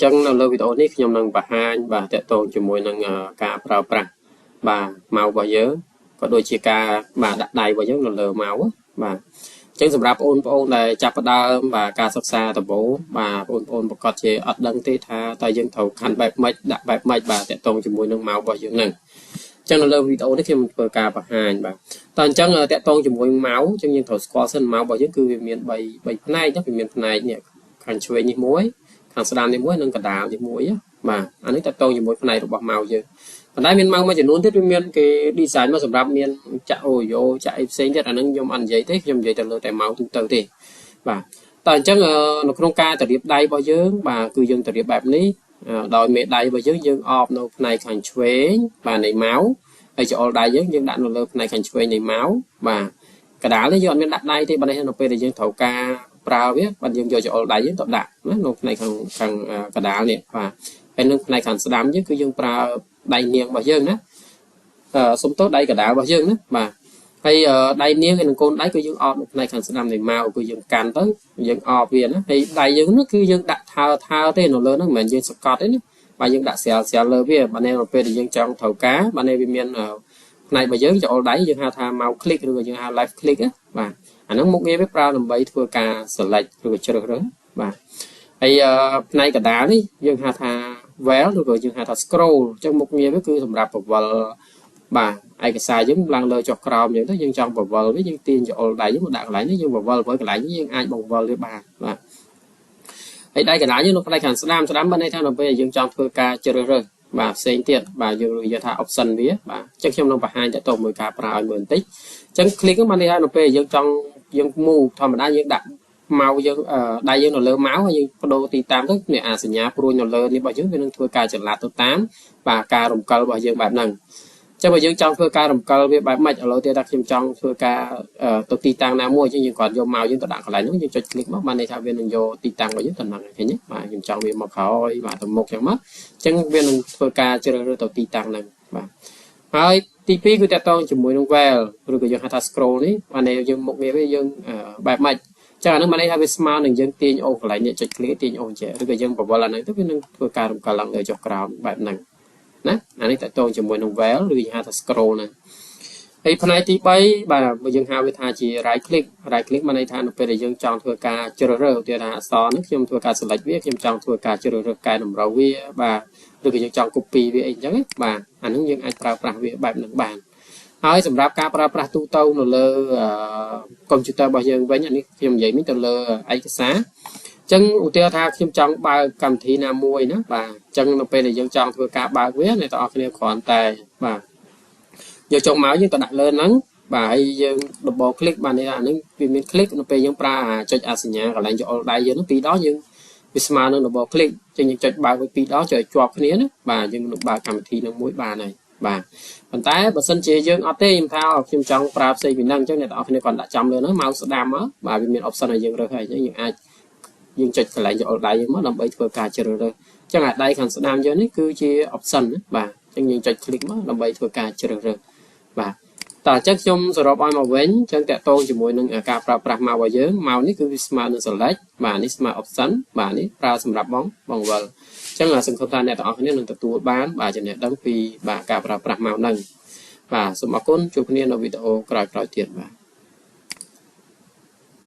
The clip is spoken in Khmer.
ចឹងនៅលើវីដេអូនេះខ្ញុំនឹងបង្ហាញបាទតកតងជាមួយនឹងការប្រើប្រាស់បាទម៉ៅរបស់យើងក៏ដូចជាការបាទដាក់ដៃរបស់យើងនៅលើម៉ៅបាទចឹងសម្រាប់បងប្អូនដែលចាប់ផ្ដើមបាទការសិក្សាដំបូងបាទបងប្អូនប្រកាសជាអត់ដឹងទេថាតើយើងត្រូវខាន់បែបម៉េចដាក់បែបម៉េចបាទតកតងជាមួយនឹងម៉ៅរបស់យើងហ្នឹងចឹងនៅលើវីដេអូនេះខ្ញុំធ្វើការបង្ហាញបាទតើអញ្ចឹងតកតងជាមួយម៉ៅចឹងយើងត្រូវស្គាល់សិនម៉ៅរបស់យើងគឺវាមាន3ផ្នែកណាវាមានផ្នែកនេះខាងឆ្វេងនេះមួយខាងស្ដាំនេះមួយនិងកណ្ដាលនេះមួយបាទអានេះតកតងជាមួយផ្នែករបស់ម៉ៅយើងប៉ុន្តែមានម៉ៅមួយចំនួនទៀតវាមានគេ design មកសម្រាប់មានចាក់អូយ៉ូចាក់អីផ្សេងទៀតអានឹងខ្ញុំអត់និយាយទេខ្ញុំនិយាយតែលើតែម៉ៅទូទៅទេបាទតើអញ្ចឹងនៅក្នុងការទៅរៀបដៃរបស់យើងបាទគឺយើងទៅរៀបបែបនេះដោយមេដៃរបស់យើងអបនៅផ្នែកខាងឆ្វេងបាទនៃម៉ៅហើយច្អល់ដៃយើងដាក់នៅលើផ្នែកខាងឆ្វេងនៃម៉ៅបាទកណ្ដាលនេះយើងអត់មានដាក់ដៃទេបាទនេះនៅពេលដែលយើងត្រូវការប្រើវាបាទយើងយកច្អល់ដៃយើងទៅដាក់ណានៅផ្នែកខាងកណ្ដាលនេះបាទហើយនៅផ្នែកខាងស្ដាំយើងគឺយើងប្រើដៃនាងរបស់យើងណាសុំទោសដៃកណ្ដាលរបស់យើងណាបាទហើយដៃនាងហើយនឹងកូនដៃគឺយើងអបនៅផ្នែកខាងស្ដាំនៃម៉ៅគឺយើងកាន់ទៅយើងអបវាណាហើយដៃយើងនោះគឺយើងដាក់ថើទេនៅលើហ្នឹងមិនមែនយើងសកត់ទេណាបាទយើងដាក់ស្រាលលើវាបាទនៅពេលដែលយើងចង់ត្រូវការបាទនេះវាមានផ្នែករបស់យើងច្អល់ដៃយើងហៅថា mouse click ឬក៏យើងហៅ left click ណាបាទអាហ្នឹងមុខងារវាប្រើដើម្បីធ្វើការ select ឬក៏ជ្រើសរើសបាទហើយផ្នែកកណ្ដាលនេះយើងហៅថា well ឬក៏យើងហៅថា scroll អញ្ចឹងមុខងារវាគឺសម្រាប់បង្វិលបាទឯកសារយើងឡើងលើចុះក្រោមអញ្ចឹងទៅយើងចង់បង្វិលវាយើងទាញច្អល់ដៃយើងមកដាក់កន្លែងនេះយើងបង្វិលកន្លែងនេះយើងអាចបង្វិលវាបានបាទហើយដៃកណ្ដាលយើងនៅផ្នែកខាងស្ដាំបានន័យថានៅពេលយើងចង់ធ្វើការជ្រើសរើសបាទផ្សេងទៀតបាទយើងនិយាយថា option វាបាទអញ្ចឹងខ្ញុំនឹងបង្ហាញតទៅមួយការប្រើឲ្យមើលបន្តិចអញ្ចឹង click ហ្នឹងបានន័យថានៅពេលយើងចង់យើង move ធម្មតាយើងដាក់ម៉ៅយើងដៃយើងនៅលើម៉ៅហើយយើងបដូរទីតាំងទៅនេះអាសញ្ញាព្រួយនៅលើនេះរបស់យើងវានឹងធ្វើការចល័តទៅតាមបាទការរំកិលរបស់យើងបែបហ្នឹងចឹងបើយើងចង់ធ្វើការរំកិលវាបែបម៉េចឥឡូវទៀតថាខ្ញុំចង់ធ្វើការទៅទីតាំងណាមួយអញ្ចឹងយើងគាត់យកម៉ៅយើងទៅដាក់កន្លែងនោះយើងចុច click មកបានន័យថាវានឹងយកទីតាំងរបស់យើងទៅហ្នឹងឃើញទេបាទខ្ញុំចង់វាមកក្រោយបាទទៅមុខចឹងមកអញ្ចឹងវានឹងធ្វើការជ្រើសរើសទៅទីតាំងហ្នឹងបាទហើយទី2គឺតកតងជាមួយនឹង well ឬក៏យើងហៅថា scroll នេះបានន័យយើងមុខងារវាយើងបែបម៉េចចឹងអានឹងបានន័យថាវាស្មើនឹងយើងទាញអូសកន្លែងនេះចុច click ទាញអូសចេះឬក៏យើងបវល់អាហ្នឹងទៅវានឹងធ្វើការរំកិលឡើងលើចុះក្រោមបែបហ្នឹងណាអានេះតកតងជាមួយនឹង well ឬយើងហៅថា scroll ណាហើយផ្នែកទី3បាទយើងហៅវាថាជា right click បានន័យថានៅពេលដែលយើងចង់ធ្វើការជ្រើសរើសឧទាហរណ៍អក្សរនេះខ្ញុំធ្វើការ select វាខ្ញុំចង់ធ្វើការជ្រើសរើសកែតម្រូវវាបាទឬក៏យើងចង់ copy វាអីអញ្ចឹងបាទអានឹងយើងអាចប្រើប្រាស់វាបែបហ្នឹងបានហើយសម្រាប់ការប្រើប្រាស់ទូទៅនៅលើកុំព្យូទ័ររបស់យើងវិញអានេះខ្ញុំនិយាយមិញទៅលើឯកសារអញ្ចឹងឧទាហរណ៍ថាខ្ញុំចង់បើកកម្មវិធីណាមួយណាបាទអញ្ចឹងនៅពេលដែលយើងចង់ធ្វើការបើកវាអ្នកទាំងអស់គ្នាគ្រាន់តែបាទយកចុងម៉ៅយើងទៅដាក់លើហ្នឹងបាទហើយយើង double click បាននេះអានេះវាមាន click នៅពេលយើងប្រើចុចអាសញ្ញាកន្លែងច្អល់ដៃយើងហ្នឹងពីរដងយើងវាស្មើនឹង double click អញ្ចឹងយើងចុចបើកវាពីរដងចុចឲ្យជាប់គ្នាណាបាទយើងនឹងបើកកម្មវិធីហ្នឹងមួយបានហើយបាទប៉ុន្តែបើសិនជាយើងអត់ទេខ្ញុំថាខ្ញុំចង់ប្រើផ្សេងពីហ្នឹងអញ្ចឹងអ្នកទាំងអស់គ្នាគាត់ដាក់ចំលើហ្នឹងម៉ៅស្ដាំមកបាទវាមាន option ឲ្យយើងរើសហើយអញ្ចឹងយើងអាចយើងចុចកន្លែងច្អល់ដៃយើងមកដើម្បីធ្វើការជ្រើសរើសអញ្ចឹងអាដៃខាងស្ដាំយើងនេះគឺជា option ណាបាទអញ្ចឹងយើងចុច click មកដើម្បីធ្វើការជ្រើសរើសបាទតើអញ្ចឹងខ្ញុំសរុបឲ្យមកវិញអញ្ចឹងតកតងជាមួយនឹងការប្រើប្រាស់ម៉ៅរបស់យើងម៉ៅនេះគឺវាស្មើនឹង select បាទនេះស្មើ option បាទនេះប្រើសម្រាប់បងវិលអញ្ចឹងសង្ឃឹមថាអ្នកទាំងអស់គ្នានឹងទទួលបានបាទចំណេះដឹងពីបាទការប្រើប្រាស់ម៉ៅហ្នឹងបាទសូមអរគុណជួបគ្នានៅវីដេអូក្រោយៗទៀតបាទ